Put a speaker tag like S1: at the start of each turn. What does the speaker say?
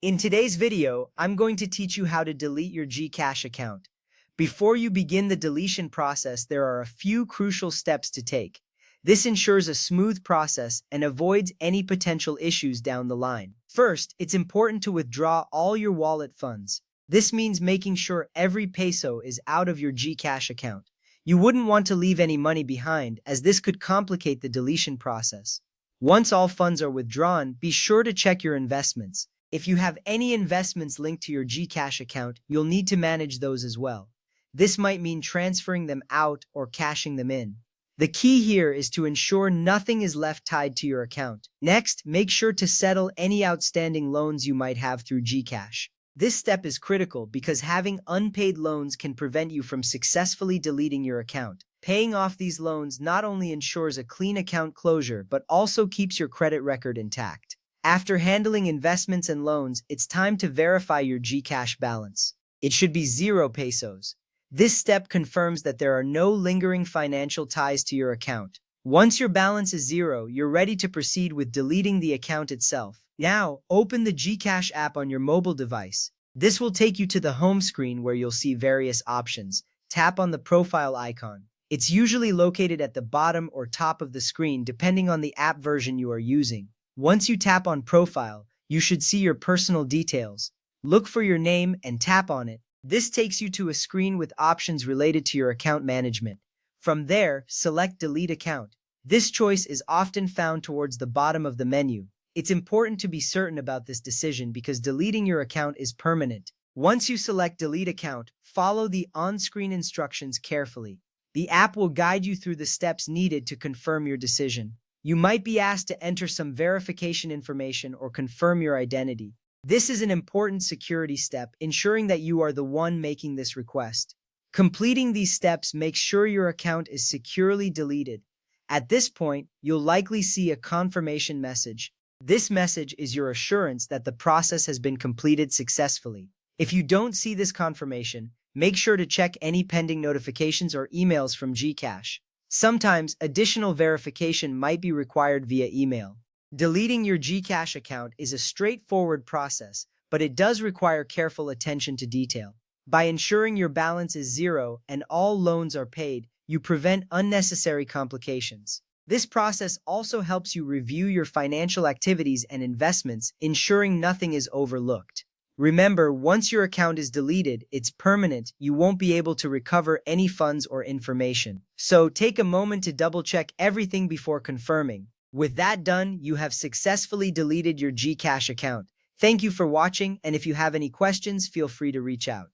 S1: In today's video, I'm going to teach you how to delete your Gcash account. Before you begin the deletion process, there are a few crucial steps to take. This ensures a smooth process and avoids any potential issues down the line. First, it's important to withdraw all your wallet funds. This means making sure every peso is out of your Gcash account. You wouldn't want to leave any money behind, as this could complicate the deletion process. Once all funds are withdrawn, be sure to check your investments. If you have any investments linked to your Gcash account, you'll need to manage those as well. This might mean transferring them out or cashing them in. The key here is to ensure nothing is left tied to your account. Next, make sure to settle any outstanding loans you might have through Gcash. This step is critical because having unpaid loans can prevent you from successfully deleting your account. Paying off these loans not only ensures a clean account closure, but also keeps your credit record intact. After handling investments and loans, it's time to verify your Gcash balance. It should be 0 pesos. This step confirms that there are no lingering financial ties to your account. Once your balance is 0, you're ready to proceed with deleting the account itself. Now, open the Gcash app on your mobile device. This will take you to the home screen where you'll see various options. Tap on the profile icon. It's usually located at the bottom or top of the screen depending on the app version you are using. Once you tap on Profile, you should see your personal details. Look for your name and tap on it. This takes you to a screen with options related to your account management. From there, select Delete Account. This choice is often found towards the bottom of the menu. It's important to be certain about this decision because deleting your account is permanent. Once you select Delete Account, follow the on-screen instructions carefully. The app will guide you through the steps needed to confirm your decision. You might be asked to enter some verification information or confirm your identity. This is an important security step, ensuring that you are the one making this request. Completing these steps makes sure your account is securely deleted. At this point, you'll likely see a confirmation message. This message is your assurance that the process has been completed successfully. If you don't see this confirmation, make sure to check any pending notifications or emails from Gcash. Sometimes, additional verification might be required via email. Deleting your Gcash account is a straightforward process, but it does require careful attention to detail. By ensuring your balance is 0 and all loans are paid, you prevent unnecessary complications. This process also helps you review your financial activities and investments, ensuring nothing is overlooked. Remember, once your account is deleted, it's permanent. You won't be able to recover any funds or information. So take a moment to double-check everything before confirming. With that done, you have successfully deleted your Gcash account. Thank you for watching, and if you have any questions, feel free to reach out.